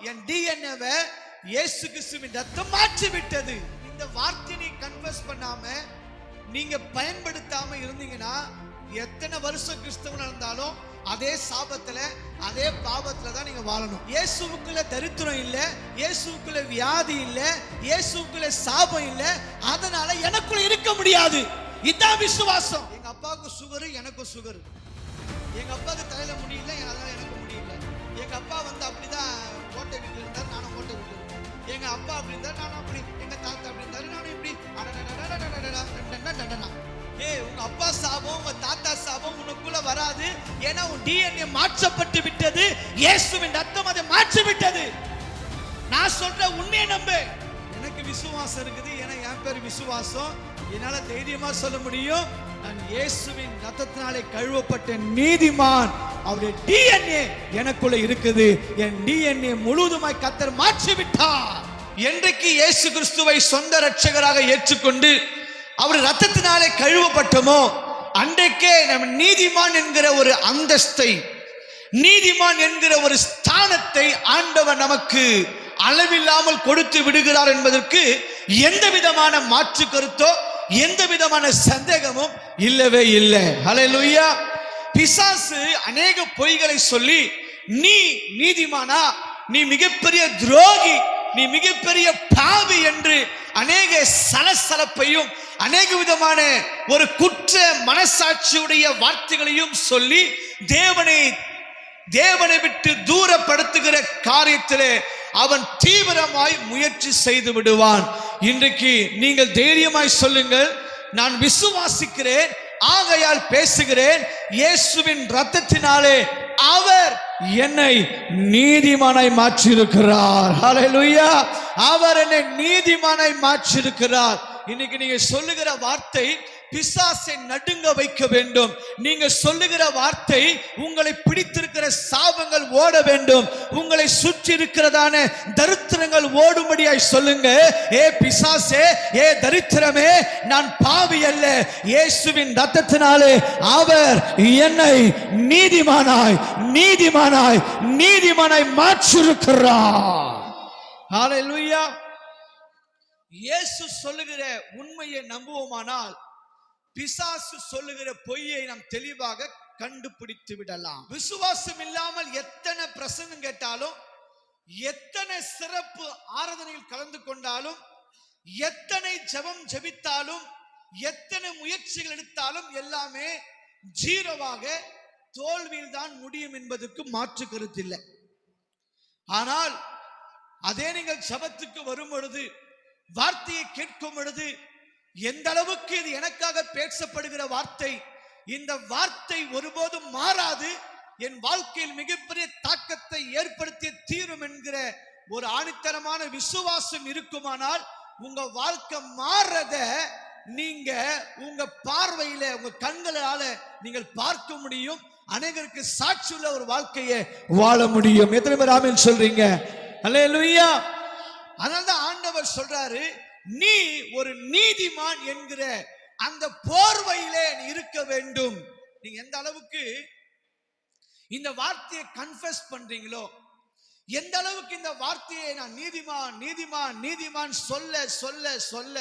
என் டிஎன்ஏவை இயேசு கிறிஸ்துவின் ரத்தம் மாற்றி விட்டது. இந்த வார்த்தையை கன்ஃபஸ் பண்ணாம நீங்க பயன்படுத்தாம இருந்தீங்கன்னா எத்தனை வருஷம் கிறிஸ்தவனா இருந்தாலும் அதே சாபத்துல அதே பாவத்துல தான் நீங்க வாழணும். இயேசுவுக்குள்ள தரித்திரம் இல்ல, இயேசுவுக்குள்ள வியாதி இல்ல, இயேசுவுக்குள்ள சாபம் இல்ல, அதனால எனக்குள்ள இருக்க முடியாது. இதான் விசுவாசம். எங்க அப்பாவுக்கு சுகர், எனக்கும் சுகர். எங்க அப்பாவுக்கு தலையில முடியல, அதனால எனக்கு முடியல. எங்க அப்பா அப்படிதான் கோட்டை வீட்டுல இருந்தாரு, நானும் கோட்டை வீட்டுல இருந்தேன். எங்க அப்பா அப்படி இருந்தாரு, நானும் அப்படி. எங்க தாத்தா அப்படி இருந்தாரு, நானும் இப்படி. உங்க அப்பா சாபம் உங்க தாத்தா சாபம் உனக்குள்ள வராது. ஏன்னா உன் டிஎன்ஏ மாற்றப்பட்டு விட்டது. இயேசுவின் ரத்தம் அதை மாற்றி விட்டது. நான் சொல்ற உண்மையை நம்பு. எனக்கு விசுவாசம் இருக்குது. ஏன்னா என் பேர் விசுவாசம். என்னால தைரியமா சொல்ல முடியும், நான் இயேசுவின் ரத்தத்தினாலே கழுவப்பட்ட நீதிமான். அவருடைய டிஎன்ஏ எனக்குள்ள இருக்குது. என் டிஎன்ஏ முழுவதுமாய் கர்த்தர் மாற்றி விட்டார். என்றைக்கு இயேசு கிறிஸ்துவை சொந்த இரட்சகராக ஏற்றுக்கொண்டு அவர் ரத்தத்தினாலே கழுவப்பட்டமோ அன்றைக்கே நம்ம நீதிமான் என்கிற ஒரு அந்தஸ்தை, நீதிமான் என்கிற ஒரு ஸ்தானத்தை ஆண்டவர் நமக்கு அளவில்லாமல் கொடுத்து விடுகிறார் என்பதற்கு எந்த விதமான மாற்று கருத்தோ எந்த விதமான சந்தேகமும் இல்லவே இல்லை. ஹல்லேலூயா. பிசாசு அநேக பொய்களை சொல்லி நீ நீதிமானா, நீ மிகப்பெரிய துரோகி, நீ மிகப்பெரிய பாவி என்று அநேக சலசலப்பையும் அநேக விதமான ஒரு குற்ற மனசாட்சியுடைய வார்த்தைகளையும் சொல்லி தேவனை விட்டு தூரப்படுத்துகிற காரியத்திலே அவன் தீவிரமாய் முயற்சி செய்து விடுவான். இன்றைக்கு நீங்கள் தைரியமாய் சொல்லுங்கள், நான் விசுவாசிக்கிறேன், ஆகையால் பேசுகிறேன். இயேசுவின் ரத்தத்தினாலே அவர் என்னை நீதிமானாய் மாற்றியிருக்கிறார். ஹல்லேலூயா. அவர் என்னை நீதிமானாய் மாற்றியிருக்கிறார். இன்னைக்கு நீங்க சொல்லுகிற வார்த்தை பிசாசை நடுங்க வைக்க வேண்டும். நீங்க சொல்லுகிற வார்த்தை உங்களை பிடித்திருக்கிற சாபங்கள் ஓட வேண்டும். உங்களை சுற்றி இருக்கிறதான தரித்திரங்கள் ஓடும்படியாய் சொல்லுங்க. ஏ பிசாசே, ஏ தரித்திரமே, நான் பாவி அல்ல. இயேசுவின் ரத்தத்தினாலே அவர் என்னை நீதிமானாய் நீதிமானாய் நீதிமானாய் மாற்றியிருக்கிறார். ஹல்லேலூயா. இயேசு சொல்லுகிற உண்மையை நம்புவோமானால் பிசாசு சொல்லுகிற பொய்யை நாம் தெளிவாக கண்டுபிடித்து விடலாம். விசுவாசம் இல்லாமல் எத்தனை பிரசங்கம் கேட்டாலும், எத்தனை சிறப்பு ஆராதனையில் கலந்து கொண்டாலும், எத்தனை ஜெபம் ஜெபித்தாலும், எத்தனை முயற்சிகள் எடுத்தாலும் எல்லாமே ஜீரோவாக தோல்வியில் தான் முடியும் என்பதற்கு மாற்று கருத்து இல்லை. ஆனால் அதே நீங்கள் ஜெபத்துக்கு வரும் பொழுது, வார்த்தையை கேட்கும் பொழுது, எந்த அளவுக்கு இது எனக்காக பேசப்படுகிற வார்த்தை, இந்த வார்த்தை ஒருபோதும் மாறாது, என் வாழ்க்கையில் மிகப்பெரிய தாக்கத்தை ஏற்படுத்திய தீரும் என்கிற ஒரு ஆணித்தரமான விசுவாசம் இருக்குமானால் உங்க வாழ்க்கை மாறத நீங்க உங்க பார்வையில, உங்க கண்களால நீங்கள் பார்க்க முடியும். அநேகருக்கு சாட்சியுள்ள ஒரு வாழ்க்கையை வாழ முடியும். எத்தனை பேர் ஆமென் சொல்றீங்க? ஹல்லேலூயா. அதனால்தான் ஆண்டவர் சொல்றாரு, நீ ஒரு நீதிமான் என்கிற அந்த போர்வையிலே இருக்க வேண்டும். நீங்க எந்த அளவுக்கு இந்த வார்த்தையை கன்ஃபஸ் பண்றீங்களோ, எந்த அளவுக்கு இந்த வார்த்தையை நான் நீதிமான் நீதிமான் நீதிமான் சொல்ல சொல்ல சொல்ல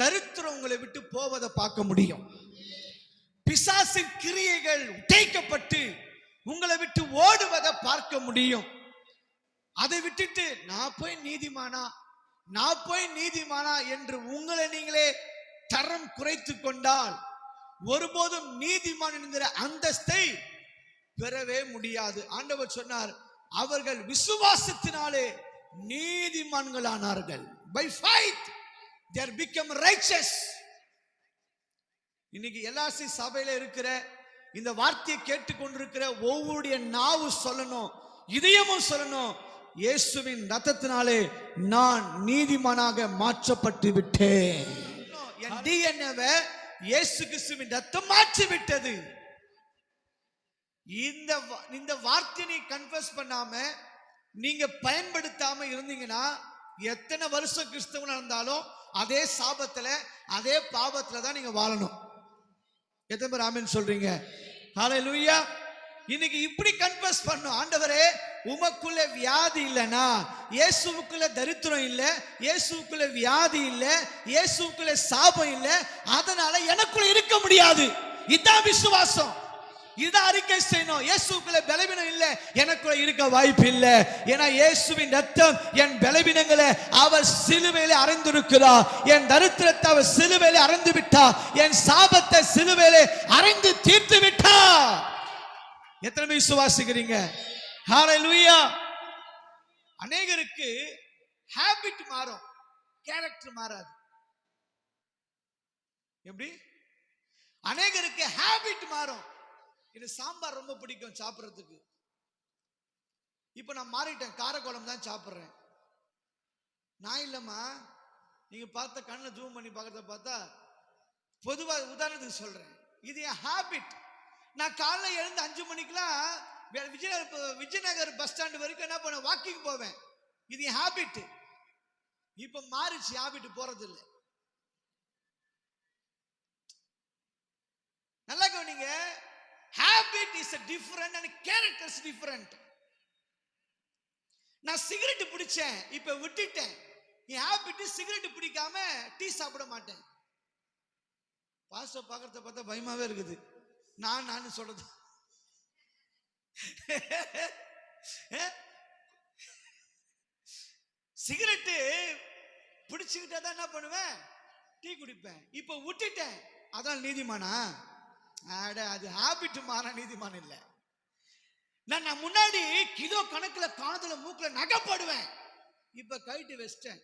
தரித்திரம் உங்களை விட்டு போவதை பார்க்க முடியும். பிசாசின் கிரியைகள் உடைக்கப்பட்டு உங்களை விட்டு ஓடுவதை பார்க்க முடியும். அதை விட்டுட்டு நான் போய் நீதிமானா என்று உங்களை நீங்களே தரம் குறைத்து கொண்டால் ஒருபோதும் நீதிமான் என்கிற அந்தஸ்தை பெறவே முடியாது. ஆண்டவர் சொன்னார், அவர்கள் விசுவாசத்தினாலே நீதிமான்களானார்கள். By faith they are become righteous. இன்னைக்கு எல்ஆர்சி சபையில இருக்கிற இந்த வார்த்தையை கேட்டுக்கொண்டிருக்கிற ஒவ்வொருடைய நாவு சொல்லணும், இதயமும் சொல்லணும், இயேசுவின் ரத்தத்தினாலே நான் நீதிமானாக மாற்றப்பட்டு விட்டேன். என் டிஎன்ஏவை இயேசு கிறிஸ்துவின் ரத்தம் மாற்றி விட்டது. இந்த வார்த்தையை கன்ஃபஸ் பண்ணாம நீங்க பயன்படுத்தாம இருந்தீங்கன்னா எத்தனை வருஷம் கிறிஸ்தவனா இருந்தாலும் அதே சாபத்துல அதே பாவத்துல தான் நீங்க வாழணும். எத்தனை பேர் ஆமென் சொல்றீங்க? ஹல்லேலூயா. இன்னைக்கு இப்படி கன்ஃபஸ் பண்ணும், ஆண்டவரே உமக்குள்ள வியாதி இல்லனா, இயேசுவுக்குள்ள தரித்திரம் இல்ல, இயேசுவுக்குள்ள வியாதி இல்ல, இயேசுவுக்குள்ள சாபம் இல்ல, அதனால எனக்குள்ள இருக்க முடியாது. இதான் விசுவாசம், இதான் அறிக்கை செய்யணும். இயேசுவுக்குள்ள பலவீனம் இல்ல, எனக்குள்ள இருக்க வாய்ப்பு இல்ல. ஏன்னா இயேசுவின் ரத்தம் என் பலவீனங்களை அவர் சிலுவையிலே அறைந்திருக்கிறார். என் தரித்திரத்தை அவர் சிலுவையிலே அறைந்து விட்டார். என் சாபத்தை சிலுவையிலே அறைந்து தீர்த்து விட்டார். எத்தனை பேர் விசுவாசிக்கிறீங்க? ஹalleluya. அநேகருக்கு ஹாபிட் மாறும், கேரக்டர் மாறாது. எப்படி? அநேகருக்கு ஹாபிட் மாறும். இது சாம்பார் ரொம்ப பிடிக்கும் சாப்பிட்றதுக்கு, இப்ப நான் மாறிட்டேன், காரக்குழம்பு தான் சாப்பிட்றேன். நான் இல்லம்மா, நீங்க பார்த்த கண்ணை ஜூம் பண்ணி பார்க்கறத பார்த்தா பொதுவா உதாரணத்துக்கு சொல்றேன், இது என் ஹாபிட். நான் காலைல எழுந்து 5 மணிக்கெல்லாம் விஜயநகர் பஸ் ஸ்டாண்ட் வரைக்கும் என்ன பண்ண வாக்கிங் போவேன். இது என் ஹாபிட். இப்ப மாறிச்சு, ஹாபிட் போறது இல்லை. நல்லா கவனிங்க, habit is different and characters different. நான் சிகரெட் பிடிச்சேன், இப்ப விட்டுட்டேன். என் ஹாபிட் சிகரெட் பிடிக்காம டீ சாப்பிட மாட்டேன். பாஸ்டர் பார்க்கறத பார்த்தா பயமாவே இருக்குது. நான் சொல்றது சிகரெட்டு பிடிச்சுக்கிட்டா தான் என்ன பண்ணுவேன், டீ குடிப்பேன். இப்ப விட்டுட்டேன், அதான் நீதிமானா? அது ஹாபிட் மாற நீதிமான் இல்ல. நான் முன்னாடி கிலோ கணக்குல காதுல மூக்குல நகை போடுவேன், இப்ப கைட்டு வச்சிட்டேன்,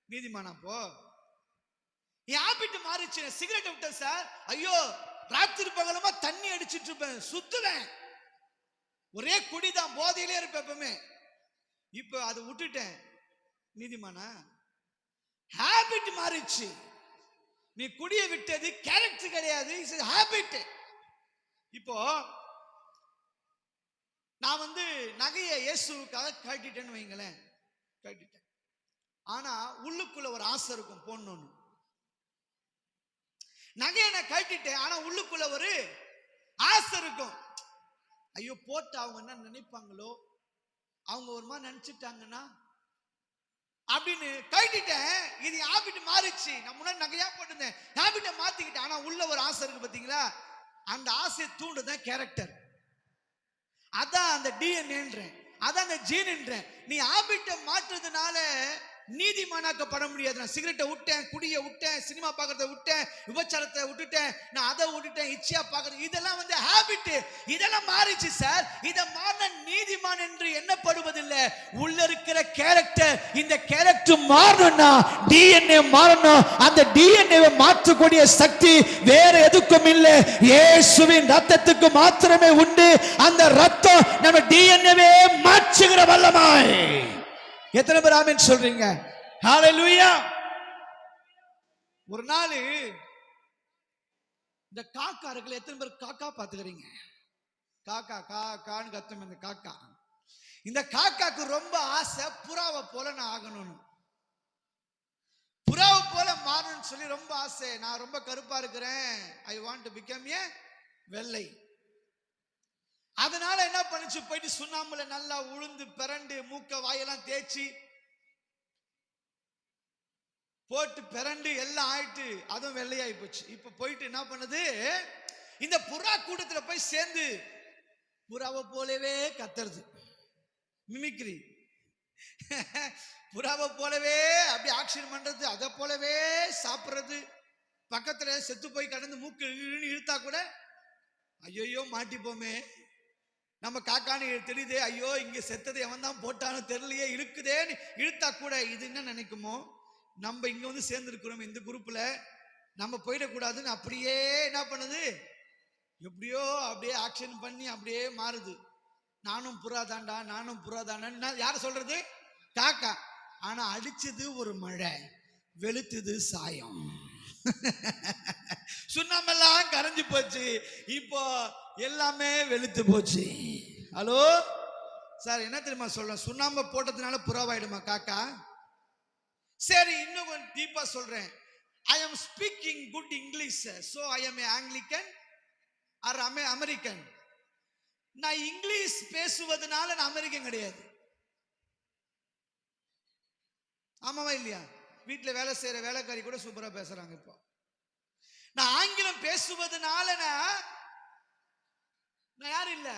நீதிமானா? போ. என் ஹாபிட் மாறிச்சு. சிகரெட் விட்டேன் சார், ஐயோ ராத்திரி பகலமா தண்ணி அடிச்சிட்டு இருப்பேன், சுத்துவேன், ஒரே குடிதான், போதையிலே இருப்பேன் எப்பவுமே. இப்ப அதை விட்டுட்டேன், நீதிமானா? ஹாபிட் மாறிச்சு. நீ குடிய விட்டது கேரக்டர் கிடையாது, ஹாபிட். இப்போ நான் நகையை இயேசுவுக்காக கட்டிட்டேன்னு வைங்களேன், கட்டிட்டேன். ஆனா உள்ளுக்குள்ள ஒரு ஆசை இருக்கும், போடணும்னு. நகையை நான் கட்டிட்டேன், ஆனா உள்ளுக்குள்ள ஒரு ஆசை இருக்கும். ஐயோ போட்டு அவங்க என்ன நினைப்பாங்களோ, அவங்க ஒரு மாதிரி நினைச்சிட்டாங்கன்னா அப்படின்னு கட்டிட்டேன். இது ஹாபிட் மாறிச்சு. நான் முன்னாடி நகையா போட்டிருந்தேன், ஹாபிட்டை மாத்திக்கிட்டேன். ஆனா உள்ள ஒரு ஆசை இருக்கு பாத்தீங்களா, அந்த ஆசையை தூண்டுதான் கேரக்டர். அதான் அந்த டிஎன்ஏன்றேன், அதான் அந்த ஜீன்ன்றேன். நீ ஹாபிட்டை மாற்றுறதுனால நீதிமானாக்கப்பட முடியாது. நான் சிகரெட்டை விட்டேன், குடிய விட்டேன், சினிமா பார்க்கறத விட்டேன், விபச்சாரத்தை விட்டுட்டேன், நான் அதை விட்டுட்டேன், இச்சையா பார்க்கறது, இதெல்லாம் ஹாபிட். இதெல்லாம் மாறிச்சு சார். இதை மாறின நீதிமான் என்று எண்ணப்படுவதில்லை. உள்ள இருக்கிற கேரக்டர், இந்த கேரக்டர் மாறணும்னா டிஎன்ஏ மாறணும். அந்த டிஎன்ஏ மாற்றக்கூடிய சக்தி வேற எதுக்கும் இல்லை, இயேசுவின் ரத்தத்துக்கு மாத்திரமே உண்டு. அந்த ரத்தம் நம்ம டிஎன்ஏவே மாற்றுகிற வல்லமாய். எத்தனை பேர் ஆமென் சொல்றீங்க? ஹalleluya. ஒரு நாள் இந்த காக்கா இருக்குல்ல, எத்தனை பேர் காக்கா பாத்துக்கிறீங்க? காக்கா காக்கான்னு கத்தும். இந்த காக்கா, இந்த காக்காக்கு ரொம்ப ஆசை புறாவை போல நான் ஆகணும்னு, புறாவை போல மாறணும்னு சொல்லி ரொம்ப ஆசை. நான் ரொம்ப கருப்பா இருக்கிறேன், I want to become a வெள்ளை. அதனால என்ன பண்ணுச்சு, போயிட்டு சுண்ணாம்புல நல்லா உளுந்து பிறண்டு மூக்க வாயெல்லாம் தேய்ச்சி போட்டு பிறண்டு எல்லாம் ஆயிட்டு, அதுவும் வெள்ளையாயி போச்சு. இப்ப போயிட்டு என்ன பண்ணுது, இந்த புறா கூட்டத்துல போய் சேர்ந்து புறாவை போலவே கத்துறது, மிமிக்ரி. புறாவை போலவே அப்படி ஆக்ஷன் பண்றது, அதை போலவே சாப்பிடுறது. பக்கத்துல செத்து போய் கடந்து மூக்கு இழுத்தா கூட ஐயோ மாட்டிப்போமே, நம்ம காக்கான்னு தெரியுதே, ஐயோ இங்க செத்தது எவன் தான் போட்டானோ தெரியலையே, இருக்குதேன்னு இழுத்தா கூட இது என்ன நினைக்குமோ, நம்ம இங்க சேர்ந்துருக்கிறோம் இந்த குரூப்ல, நம்ம போயிடக்கூடாதுன்னு அப்படியே என்ன பண்ணுது, எப்படியோ அப்படியே ஆக்ஷன் பண்ணி அப்படியே மாறுது. நானும் புறாதாண்டா, நானும் புறாதாண்டா. யார சொல்றது? காக்கா. ஆனா அடிச்சது ஒரு மழை, வெளுத்தது சாயம். சுண்ணாம்பெல்லாம் கரைஞ்சு போச்சு, இப்போ எல்லாமே வெளுத்து போச்சு. ஹலோ சார், என்ன தெரியுமா சொல்றேன், சுண்ணாம்பு போட்டதுனால புறாவாயிடுமா காக்கா? சரி, இன்னும் கொஞ்சம் டீப்பா சொல்றேன். I am speaking good English, so I am an Anglican or American. நான் இங்கிலீஷ் பேசுவதனால நான் அமெரிக்கன் கிடையாது. ஆமாவா இல்லையா? வீட்டுல வேலை செய்யற வேலைக்காரி கூட சூப்பரா பேசுறாங்க. இப்போ நான் ஆங்கிலம் பேசுவதனால நான் யாரும் இல்ல,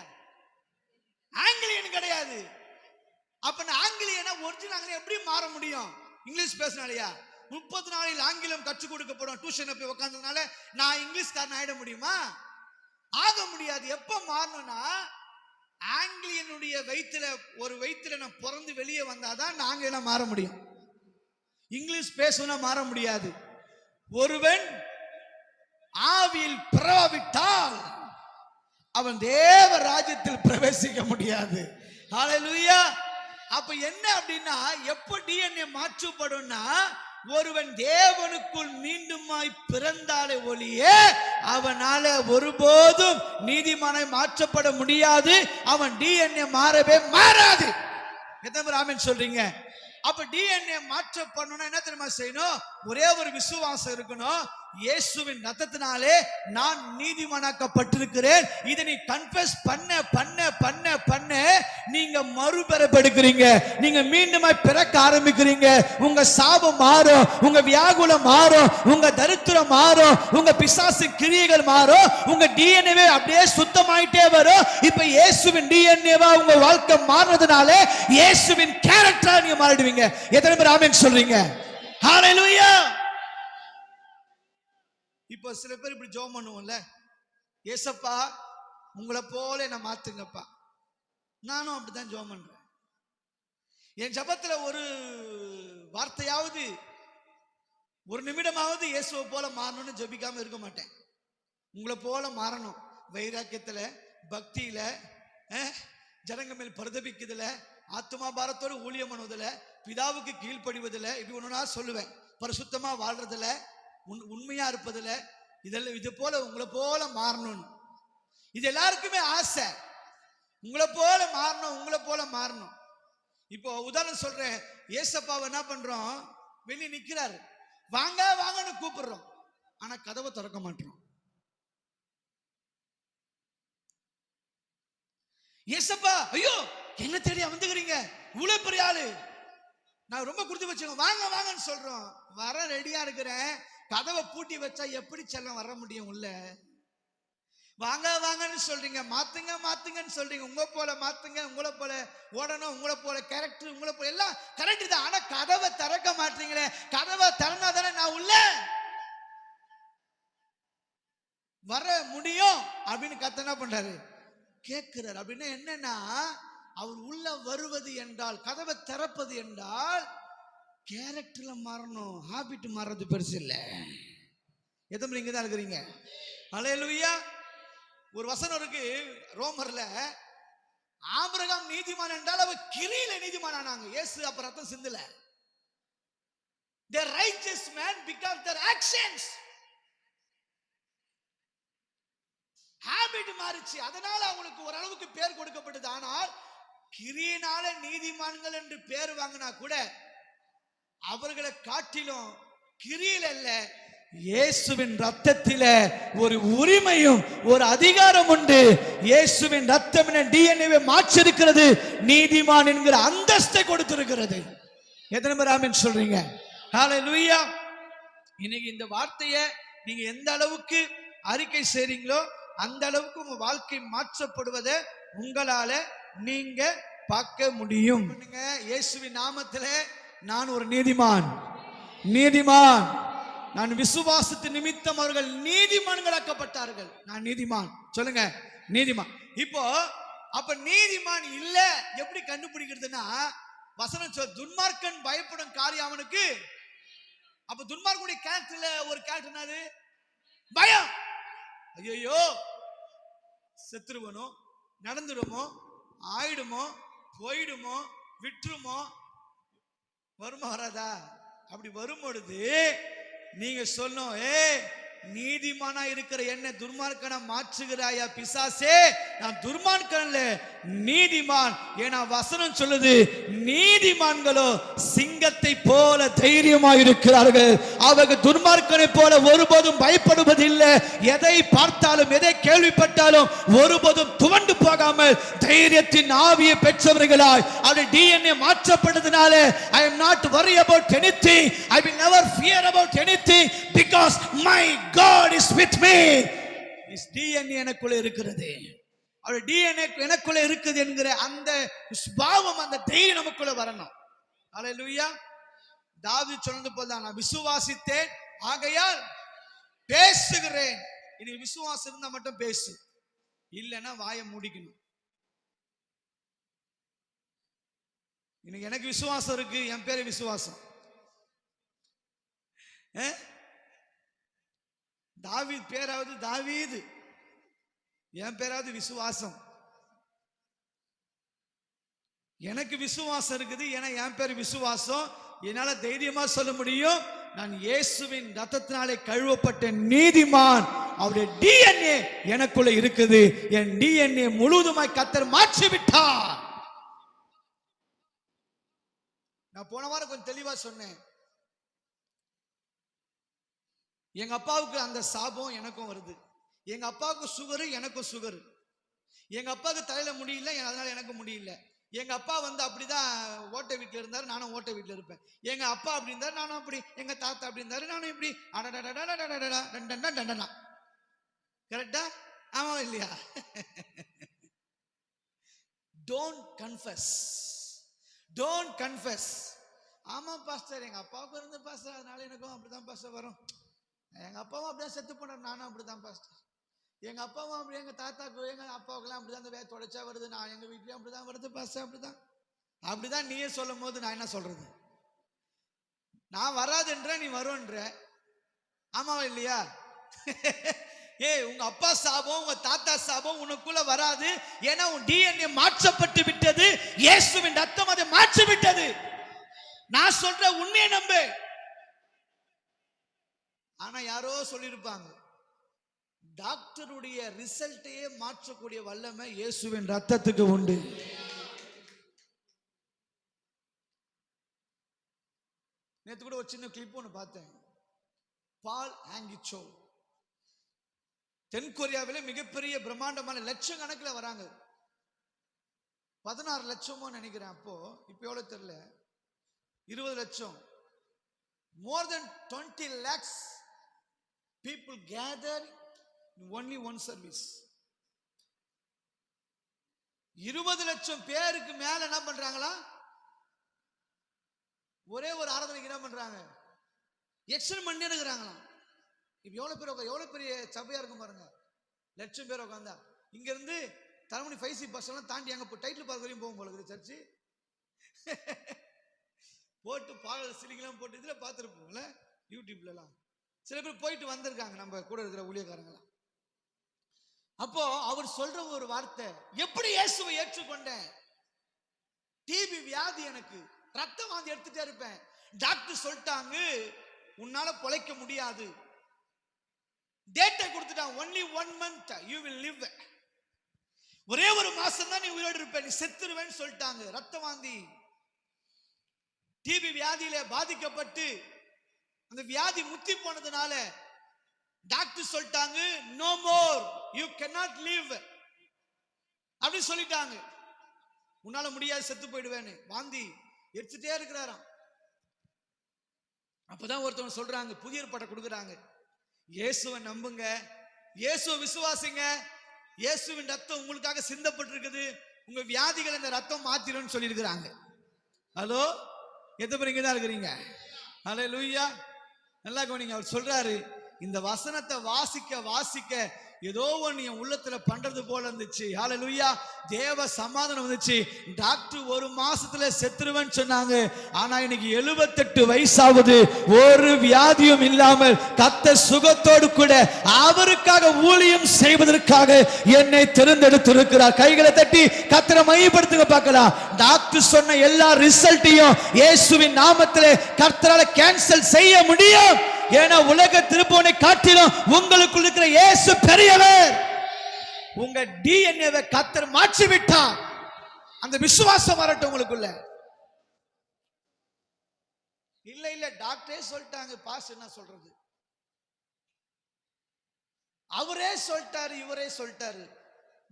ஆங்கிலியன் கிடையாது. அப்ப நான் ஆங்கிலியனா ஒரிஜினல் எப்படி மாற முடியும்? இங்கிலீஷ் பேசினாலையா? 30 நாளில் ஆங்கிலம் கற்றுக் கொடுக்கப்படும் டியூஷன் போய் உட்கார்ந்ததுனால நான் இங்கிலீஷ்காரன் ஆயிட முடியுமா? ஆக முடியாது. எப்ப மாறணும்னா ஆங்கிலியனுடைய ஒரு வயிற்றுல நான் பிறந்து வெளியே வந்தாதான் நாங்க என்ன மாற முடியும். இங்கிலீஷ் பேசணும் மாற முடியாது. ஒருவன் ஆவியில் பிறவாவிட்டால் அவன் தேவ ராஜ்யத்தில் பிரவேசிக்க முடியாது. ஹல்லேலூயா. அப்ப என்ன அப்படின்னா, எப்ப டிஎன்ஏ மாற்றப்படும்னா ஒருவன் தேவனுக்குள் மீண்டுமாய் பிறந்தாலே ஒழிய அவனால ஒருபோதும் நீதிமானாய் மாற்றப்பட முடியாது. அவன் டிஎன்ஏ மாறவே மாறாது. எத்தனை பேர் ஆமென் சொல்றீங்க? அப்ப டிஎன்ஏ மாற்றப்படணும்னா என்ன தெரியுமா செய்யணும்? ஒரே ஒரு விசுவாசம் இருக்கணும். இயேசுவின் ரத்தத்தினாலே நான் நீதிமானாக்கப்பட்டிருக்கிறேன். இதை நீ கன்ஃபஸ் பண்ண பண்ண பண்ண பண்ண நீங்க மறுபிறப்பெடுக்கிறீங்க. நீங்க மீண்டுமாய் பிறக்க ஆரம்பிக்கிறீங்க. உங்க சாபம் மாறும், உங்க வியாகுலம் மாறும், உங்க தரித்திரம் மாறும், உங்க பிசாசு கிரியைகள் மாறும், உங்க டிஎன்ஏ அப்படியே சுத்தமாயிட்டே வரும். இப்ப இயேசுவின் டிஎன்ஏவா உங்க வாழ்க்கை மாறுறதுனால இயேசுவின் கேரக்டரா நீங்க மாறிடுவீங்க. எத்தனை பேர் ஆமென் சொல்றீங்க? ஹல்லேலூயா. இப்போ சில பேர் இப்படி ஜெபம் பண்ணுவோம்ல, ஏசப்பா உங்களை போல என்ன மாத்துங்கப்பா. நானும் அப்படித்தான் ஜெபம் பண்றேன். என் ஜெபத்துல ஒரு வார்த்தையாவது, ஒரு நிமிடமாவது இயேசுவை போல மாறணும்னு ஜெபிக்காம இருக்க மாட்டேன். உங்களை போல மாறணும். வைராக்கியத்துல, பக்தியில, ஜனங்க மேல் பரிதபிக்குதுல, ஆத்மா பாரத்தோடு ஊழியம் பண்ணுவதில்ல, பிதாவுக்கு கீழ்ப்படிவதில்ல, இப்படி ஒண்ணுனா சொல்லுவேன். பரிசுத்தமா வாழ்றதுல, உண்மையா இருப்பதுல, இதெல்லாம் இது போல உங்களை போல மாறணும். இது எல்லாருக்குமே ஆசை, உங்களை போல மாறணும், உங்களை போல மாறணும். இப்போ உதாரணம் சொல்றேன். ஏசப்பாவை என்ன பண்றோம்? வெளியே நிக்கிறாரு, வாங்க வாங்கன்னு கூப்பிடுறோம், ஆனா கதவை திறக்க மாட்டோம். ஏசப்பா, ஐயோ என்ன தேடி வந்துக்கிறீங்க, இவ்வளவு பெரிய ஆளு, நான் ரொம்ப கொடுத்து வச்சுக்கோங்க, வாங்க வாங்கன்னு சொல்றோம். வர ரெடியா இருக்கிறேன், கதவை பூட்டி வச்சா எப்படி செல்லம் வர முடியும் உள்ள? வாங்க வாங்கன்னு சொல்றீங்க, மாத்துங்க மாத்துங்கன்னு சொல்றீங்க, உங்க போல மாத்துங்க, உங்களை போல ஓடணும், உங்களை போல கேரக்டர், உங்களை போல எல்லாம் கரெக்ட் தான். ஆனா கதவை திறக்க மாட்டீங்களே. கதவை திறந்தா தானே நான் உள்ள வர முடியும் அப்படின்னு கத்த என்ன பண்றாரு? கேட்கிறார். அப்படின்னா என்னன்னா, அவர் உள்ள வருவது என்றால், கதவை திறப்பது என்றால் கேரக்டர்ல மாறணும், ஹாபிட் மாறது பெருசு இல்ல. எத்தனை இங்க தான் இருக்கிறீங்க? ஹல்லேலூயா. ஒரு வசனம் இருக்கு ரோமர்ல, ஆபிரகாம் நீதிமான் என்றால் அவர் கிரியில நீதிமான் ஆனாங்க. இயேசு அப்ப ரத்தம் சிந்தல. The righteous man become their actions. Habit மாறிச்சு, அதனால அவங்களுக்கு ஓரளவுக்கு பேர் கொடுக்கப்பட்டது. ஆனால் கிரியினால நீதிமான்கள் என்று பேர் வாங்கினா கூட அவர்களை காட்டிலும் கிரியில் அல்ல, இயேசுவின் ரத்தத்தில ஒரு உரிமையும் ஒரு அதிகாரம் உண்டு. இயேசுவின் ரத்தம் டிஎன்ஏவை மாற்றிருக்கிறது, நீதிமான் என்கிற அந்தஸ்தை கொடுத்திருக்கிறது. எத்தனை பேர் ஆமென் சொல்றீங்க? ஹல்லேலூயா. இன்னைக்கு இந்த வார்த்தையை நீங்க எந்த அளவுக்கு அறிக்கை செய்றீங்களோ அந்த அளவுக்கு உங்க வாழ்க்கை மாற்றப்படுவதை உங்களால நீங்க பார்க்க முடியும். இயேசுவின் நாமத்தில நான் ஒரு நீதிமான், நீதிமான். நான் விசுவாசத்து நிமித்தம் அவர்கள் நீதிமான்களாக்கப்பட்டார்கள். நான் நீதிமான். சொல்லுங்க, நீதிமான். இப்போ அப்ப நீதிமான் இல்ல எப்படி கண்டுபிடிக்கிறதுனா, வசனம் சொல், துன்மார்க்கன் பயப்படும் காரியம் அவனுக்கு. அப்ப துன்மார்க்கனுடைய கேரக்டர்ல ஒரு கேரக்டர் என்னது? பயம். ஐயோ செத்துருவனோ, நடந்துடுமோ, ஆயிடுமோ, போயிடுமோ, விட்டுருமோ, வருமா வராதா? அப்படி வரும் பொழுது நீங்க சொல்லணும், நீதிமானா இருக்கிற என்ன துர்மார்க்கனா மாற்றுகிறாயா பிசாசே? நான் துர்மார்க்கன் இல்ல, நீதிமான். ஏன்னா வசனம் சொல்லுது, நீதிமான்களோ சிங்கத்தை போல தைரியமா இருக்கிறார்கள். அவர்கள் துர்மார்க்கனை போல ஒருபோதும் பயப்படுவதில்லை. எதை பார்த்தாலும் எதை கேள்விப்பட்டாலும் ஒருபோதும் துவண்டு போகாமல் தைரியத்தின் ஆவியை பெற்றவர்களாய் அவருடைய DNA மாற்றப்பட்டதுனால I am not worried about anything. I will never fear about anything because my God is with me. His DNA எனக்குள்ள இருக்கிறது. அவருடைய DNA எனக்குள்ள இருக்குது என்கிற அந்த சுபாவம், அந்த தைரியம் நமக்குள்ள வரணும். ஹல்லேலூயா. தாவீது சொன்னது போல நான் விசுவாசித்தேன் ஆகையால் பேசுகிறேன். இனி விசுவாசம் இருந்தா மட்டும் பேசு, இல்லைன்னா வாயை மூடிக்கணும். இன்னைக்கு எனக்கு விசுவாசம் இருக்கு, என் பேரு விசுவாசம். தாவீது பேராவது தாவீது, என் பேராவது விசுவாசம். எனக்கு விசுவாசம் இருக்குது, ஏன்னா என் பேர் விசுவாசம். என்னால தைரியமா சொல்ல முடியும், நான் இயேசுவின் ரத்தத்தினாலே கழுவப்பட்ட நீதிமான். அவருடைய DNA எனக்குள்ள இருக்குது. என் DNA முழுவதுமாய் கர்த்தர் மாற்றி விட்டார். நான் போன வாரம் கொஞ்சம் தெளிவா சொன்னேன். எங்க அப்பாவுக்கு அந்த சாபம் எனக்கும் வருது. எங்க அப்பாவுக்கு சுகரு, எனக்கும் சுகரு. எங்க அப்பாவுக்கு தலையில முடியல, அதனால எனக்கு முடியல. எங்க அப்பா அப்படிதான் ஓட்டை வீட்டுல இருந்தாரு, நானும் ஓட்டை வீட்டுல இருப்பேன். எங்க அப்பா அப்படி இருந்தாரு, நானும் அப்படி. எங்க தாத்தா அப்படி இருந்தாரு, நானும் இப்படி. கரெக்டா? ஆமா இல்லையா? Don't confuse, don't confuse. ஆமா பாஸ்டர், எங்க அப்பாவுக்கு இருந்து பாஸ்டர், அதனால எனக்கும் அப்படிதான் பாஸ்டர் வரும். எங்க அப்பாவும் அப்படிதான் செத்து போனார், நானும் அப்படிதான் பாஸ்டர். எங்க அப்பாவும் அப்படி, எங்க தாத்தாக்கு எங்க அப்பாவுக்குலாம் அப்படிதான் அந்த வேலை தொடச்சா வருது. நான் எங்க வீட்லயும் அப்படிதான் வருது பாஸ்டர். அப்படிதான் நீயே சொல்லும் போது நான் என்ன சொல்றது? நான் வராதுன்ற, நீ வரும்ன்ற. ஆமாவா இல்லையா? உங்க அப்பா சாபம், உங்க தாத்தா சாபம் உனக்குள்ள வராது. ஏன்னா உன் DNA மாற்றப்பட்டு விட்டது. இயேசுவின் ரத்தம் அதை மாற்றி விட்டது. நான் சொல்ற உண்மையை நம்பு. ஆனா யாரோ சொல்லியிருப்பாங்க, டாக்டருடைய ரிசல்ட்டையே மாற்றக்கூடிய வல்லமை இயேசுவின் ரத்தத்துக்கு உண்டு. நேற்று கூட ஒரு சின்ன கிளிப் ஒன்று பார்த்தேன். பால் ஹாங்கிச்சோ தென்கொரியாவிலே மிகப்பெரிய பிரம்மாண்டமான லட்சக்கணக்கில் வராங்க. 16 லட்சமோ நினைக்கிறேன். அப்போ இப்ப எவ்வளவு தெரியல, 20 லட்சம். More than 20 lakhs people gather in only one service. 20 லட்சம் பேருக்கு மேல என்ன பண்றாங்களா? ஒரே ஒரு ஆராதனைக்கு என்ன பண்றாங்க? எக்ஸ்டெண்ட் பண்ணி இருக்கிறாங்களா? இப்ப எவ்வளவு பெரிய சபையா இருக்கும் பாருங்க. லட்சம் பேர் உட்காந்தா இங்க இருந்து தரமணி 5C பஸ் எல்லாம் தாண்டி அங்க டைட்டில் பார்க்க வரையும் போகும் போல இருக்குது சர்ச்சு. போட்டு பாடல் சிலிங்கெல்லாம் போட்டு இதுல பார்த்துருப்போம்ல, யூடியூப்ல எல்லாம் சில பேர் போயிட்டு வந்திருக்காங்க நம்ம கூட இருக்கிற ஊழியக்காரங்களாம். அப்போ அவர் சொல்ற ஒரு வார்த்தை, எப்படி இயேசுவை ஏற்றுக்கொண்டேன்? டிபி வியாதி, எனக்கு ரத்த வாந்தி எடுத்துட்டே இருப்பேன். டாக்டர் சொல்லிட்டாங்க உன்னால பொழைக்க முடியாது. டேட்டை கொடுத்துட்டான், only 1 month you will live. ஒரே ஒரு மாசம் தான் நீ உயிரோடு இருப்ப, நீ செத்துருவேன்னு சொல்லிட்டாங்க. ரத்த வாந்தி, டிபி வியாதியில பாதிக்கப்பட்டு அந்த வியாதி முத்தி போனதுனால டாக்டர் சொல்லிட்டாங்க no more, you cannot live அப்படி சொல்லிட்டாங்க. உன்னால முடியாது, செத்து போயிடுவேன்னு வாந்தி எடுத்துட்டே இருக்கிறாராம். அப்பதான் ஒருத்தவங்க சொல்றாங்க, புதிய ஏற்பாட்டை கொடுக்குறாங்க, இயேசுவை நம்புங்க, இயேசுவை விசுவாசிங்க, இயேசுவின் ரத்தம் உங்களுக்காக சிந்தப்பட்டிருக்குது, உங்க வியாதிகள் இந்த ரத்தம் மாத்திரும் சொல்லி இருக்கிறாங்க. ஹலோ, எத்தனை பேர் இங்க தான் இருக்கிறீங்க? ஹல்லேலூயா. நல்லா கவனிங்க. அவர் சொல்றாரு, இந்த வசனத்தை வாசிக்க வாசிக்க ஏதோ ஒன்று என் உள்ளத்துல பண்றது போல இருந்துச்சு. ஹல்லேலூயா. தேவ சமாதானம் வந்துச்சு. டாக்டர் ஒரு மாசத்துல செத்துருவேன்னு சொன்னாங்க. ஆனா இன்னைக்கு 78 வயசாவது, ஒரு வியாதியும் இல்லாமல் கர்த்தர் சுகத்தோடு கூட அவருக்காக ஊழியம் செய்வதற்காக என்னை தேர்ந்தெடுத்திருக்கிறார். கைகளை தட்டி கர்த்தரை மையப்படுத்துங்க பார்க்கலாம். டாக்டர் சொன்ன எல்லா ரிசல்ட்டையும் இயேசுவின் நாமத்திலே கர்த்தரால கேன்சல் செய்ய முடியும். ஏன்னா உலக திருப்பவனை காட்டிலும் உங்களுக்குள் இருக்கிற இயேசு பெரியவர். உங்க டிஎன்ஏவை கர்த்தர் மாற்றி விட்டார். அந்த விசுவாசம் வரட்டும் உங்களுக்குள்ள. இல்ல டாக்டரே சொல்லிட்டாங்க, பாஸ் என்ன சொல்றது, அவரே சொல்லிட்டாரு, இவரே சொல்லிட்டாரு.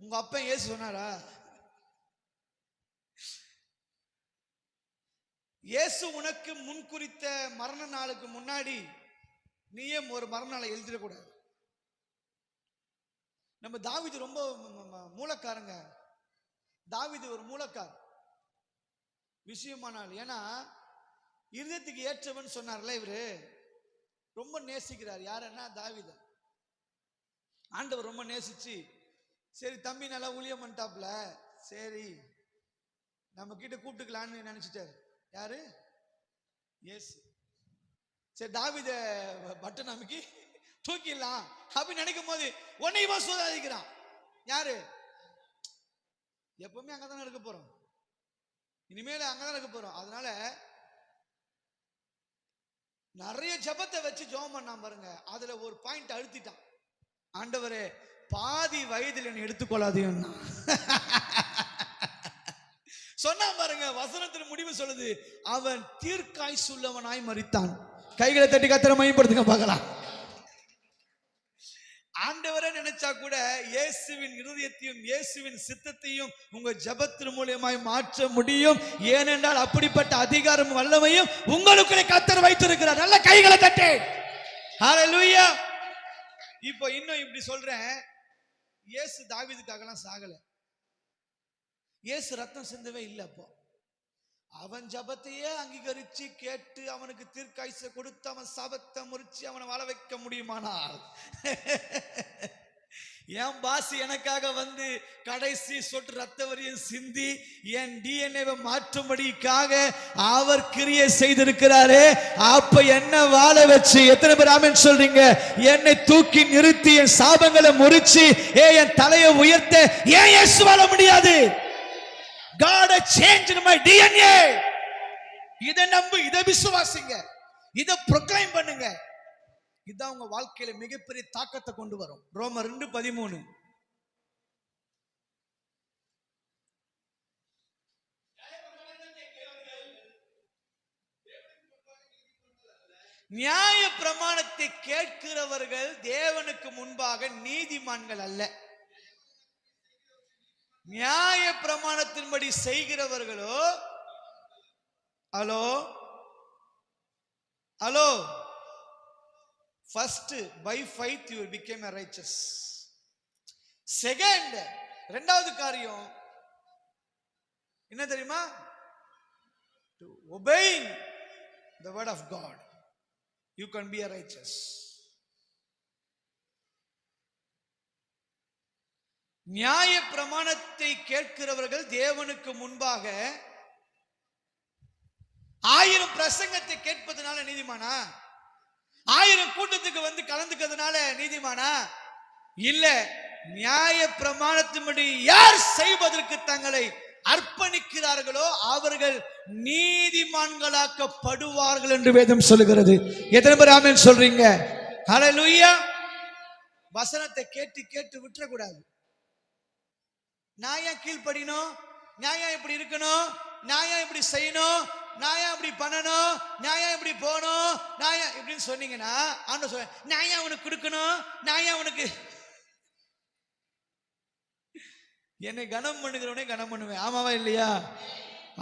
உங்க அப்பா இயேசு சொன்னாரா? இயேசு உனக்கு முன்குறித்த மரண நாளுக்கு முன்னாடி நீயே ஒரு மரண நாளை எழுதிடக்கூடாது. நம்ம தாவீது ரொம்ப மூலக்காரங்க. தாவீது ஒரு மூலக்கார் விஷயமானால். ஏன்னா இருதயத்துக்கு ஏற்றவன் சொன்னார்ல, இவரு ரொம்ப நேசிக்கிறார். யாருன்னா தாவீது. ஆண்டவர் ரொம்ப நேசிச்சு, சரி தம்பி நல்லா ஊழியம் பண்ணிட்டாப்ல, சரி நம்ம கிட்ட கூப்பிட்டுக்கலான்னு நினைச்சிட்டாரு. யாரு? இயேசு. சரி தாவீத பட்டன் நமக்கு தூக்கிடலாம் அப்படின்னு நினைக்கும் போது உன்னையுமா சோதிக்கிறான். யாரு? எப்பவுமே அங்கதான் இருக்க போறோம், இனிமேல அங்கதான் இருக்க போறோம். அதனால நிறைய ஜபத்தை வச்சு ஜெபம் பண்ணாம பாருங்க. அதுல ஒரு பாயிண்ட் அழுத்திட்டான். ஆண்டவரே பாதி வயதில் என்னை எடுத்துக்கொள்ளாதீங்க சொன்னா பாருங்க. வசனத்தின் முடிவு சொல்லுது, அவன் தீர்க்காயுள்ளவனாய் மரித்தான். கைகளை தட்டி கர்த்தரை மகிமைப்படுத்துங்க பார்க்கலாம். ஆண்டவரே நினைச்சா கூட இயேசுவின் இருதயத்தையும் இயேசுவின் சித்தத்தையும் உங்க ஜபத்தின் மூலமாய் மாற்ற முடியும். ஏனென்றால் அப்படிப்பட்ட அதிகாரம் வல்லமையும் உங்களுக்குள்ளே கர்த்தர் வைத்திருக்கிறார். நல்ல கைகளை தட்டி ஹல்லேலூயா. இப்போ இன்னும் இப்படி சொல்றேன், இயேசு தாவீதுக்காகலாம் சாகல. இயேசு ரத்தம் சிந்தவே இல்லை. அப்போ அவன் ஜபத்தையே அங்கீகரிச்சு கேட்டு அவனுக்கு தீர்க்காயுசை கொடுத்து அவன் சாபத்தை முறிச்சு அவனை வாழ வைக்க முடியுமானால், என் பாஸ் எனக்காக வந்து கடைசி சொட்டு ரத்த வரியும் சிந்தி என் டிஎன்ஏவை மாற்றும்படிக்காக அவர் கிரியை செய்திருக்கிறாரே, அப்ப என்ன வாழ வச்சு எத்தனை பேர் ஆமென் சொல்றீங்க? என்னை தூக்கி நிறுத்தி என் சாபங்களை முறிச்சு என் தலையை உயர்த்த ஏன் இயேசு வாழ முடியாது? God has changed my DNA. இதை நம்பு, இதை விசுவாசிங்க, இதை ப்ரொக்ளைம் பண்ணுங்க. இதான் உங்க வாழ்க்கையில மிகப்பெரிய தாக்கத்தை கொண்டு வரும். ரோமர் 2:13. நியாய பிரமாணத்தை கேட்கிறவர்கள் தேவனுக்கு முன்பாக நீதிமான்கள் அல்ல. நியாய பிரமாணத்தின்படி செய்கிறவர்களோ, hello hello, first by faith you became a righteous. Second, இரண்டாவது காரியம் என்ன தெரியுமா? To obeying the word of God you can be a righteous. நியாய பிரமாணத்தை கேட்கிறவர்கள் தேவனுக்கு முன்பாக 1000 பிரசங்கத்தை கேட்பதனால நீதிமானா? 1000 கூட்டத்துக்கு வந்து கலந்துக்கிறதுனால நீதிமானா? இல்ல. நியாய பிரமாணத்தின்படி யார் செய்வதற்கு தங்களை அர்ப்பணிக்கிறார்களோ அவர்கள் நீதிமான்களாக்கப்படுவார்கள் என்று வேதம் சொல்லுகிறது. எத்தனை பேர் ஆமென் சொல்றீங்க? ஹல்லேலூயா. வசனத்தை கேட்டு கேட்டு விட்டுறக்கூடாது. நான் ஏன் கீழ்ப்படியணும், நான் ஏன் இப்படி இருக்கணும், நான் ஏன் இப்படி செய்யணும், நான் ஏன் இப்படி பண்ணணும், நான் ஏன் இப்படி போகணும், நான் ஏன் இப்படின்னு சொன்னீங்கன்னா ஆண்டவர் சொல்ல, நான் ஏன் உனக்கு கொடுக்கணும், நான் ஏன் உனக்கு. என்னை கனம் பண்ணுகிறவனே கனம் பண்ணுவேன். ஆமாவா இல்லையா?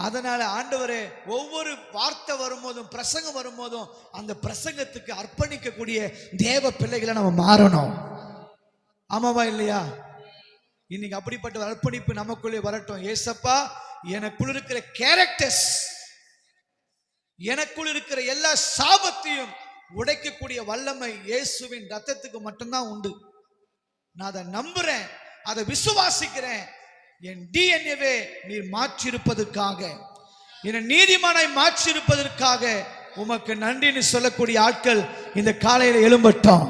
அதனால ஆண்டவரே ஒவ்வொரு வார்த்தை வரும்போதும் பிரசங்கம் வரும்போதும் அந்த பிரசங்கத்துக்கு அர்ப்பணிக்கக்கூடிய தேவ பிள்ளைகளை நம்ம மாறணும். ஆமாவா இல்லையா? இன்னைக்கு அப்படிப்பட்ட அர்ப்பணிப்பு நமக்குள்ளே வரட்டும். ஏசப்பா, எனக்குள் இருக்கிற கேரக்டர்ஸ், எனக்குள் இருக்கிற எல்லா சாபத்தையும் உடைக்கக்கூடிய வல்லமை இயேசுவின் ரத்தத்துக்கு மட்டும்தான் உண்டு. நான் அதை நம்புறேன், அதை விசுவாசிக்கிறேன். என் டிஎன்ஏவே நீர் மாற்றியிருப்பதற்காக, என்னை நீதிமானாய் மாற்றியிருப்பதற்காக உமக்கு நன்றின்னு சொல்லக்கூடிய ஆட்கள் இந்த காலையில எழும்பட்டும்.